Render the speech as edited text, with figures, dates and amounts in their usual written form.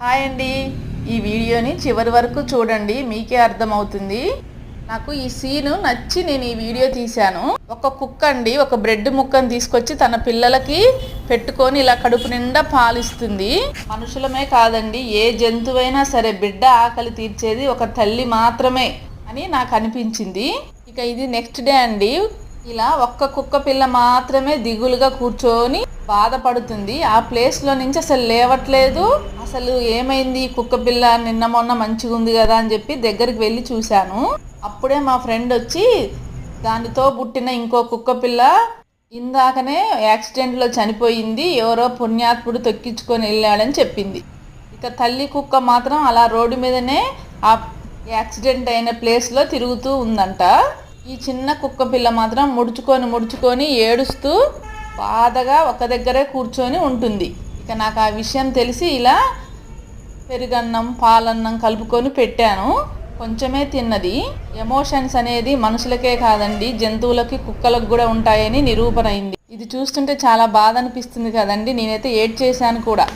Hi అండి. ఈ వీడియోని చివరి వరకు చూడండి, మీకే అర్థమవుతుంది. నాకు ఈ సీను నచ్చి నేను ఈ వీడియో తీశాను. ఒక కుక్క అండి ఒక బ్రెడ్ ముక్కను తీసుకొచ్చి తన పిల్లలకి పెట్టుకొని ఇలా కడుపు నిండా పాలిస్తుంది. మనుషులమే కాదండి, ఏ జంతువైనా సరే బిడ్డ ఆకలి తీర్చేది ఒక తల్లి మాత్రమే అని నాకు అనిపించింది. ఇక ఇది నెక్స్ట్ డే అండి, ఇలా ఒక్క కుక్క పిల్ల మాత్రమే దిగులుగా కూర్చొని బాధపడుతుంది. ఆ ప్లేస్లో నుంచి అసలు లేవట్లేదు. అసలు ఏమైంది కుక్క పిల్ల, నిన్న మొన్న మంచిగా ఉంది కదా అని చెప్పి దగ్గరికి వెళ్ళి చూశాను. అప్పుడే మా ఫ్రెండ్ వచ్చి దానితో పుట్టిన ఇంకో కుక్క పిల్ల ఇందాకనే యాక్సిడెంట్లో చనిపోయింది, ఎవరో పుణ్యాత్ముడు తొక్కించుకొని వెళ్ళాడని చెప్పింది. ఇక తల్లి కుక్క మాత్రం అలా రోడ్డు మీదనే ఆ యాక్సిడెంట్ అయిన ప్లేస్లో తిరుగుతూ ఉందంట. ఈ చిన్న కుక్క పిల్ల మాత్రం ముడుచుకొని ఏడుస్తూ బాధగా ఒక దగ్గరే కూర్చొని ఉంటుంది. ఇక నాకు ఆ విషయం తెలిసి ఇలా పెరుగన్నం పాలన్నం కలుపుకొని పెట్టాను. కొంచెమే తిన్నది. ఎమోషన్స్ అనేది మనుషులకే కాదండి, జంతువులకి కుక్కలకు కూడా ఉంటాయని నిరూపణ అయింది. ఇది చూస్తుంటే చాలా బాధ అనిపిస్తుంది కదండి. నేనైతే ఏడ్ చేశాను కూడా.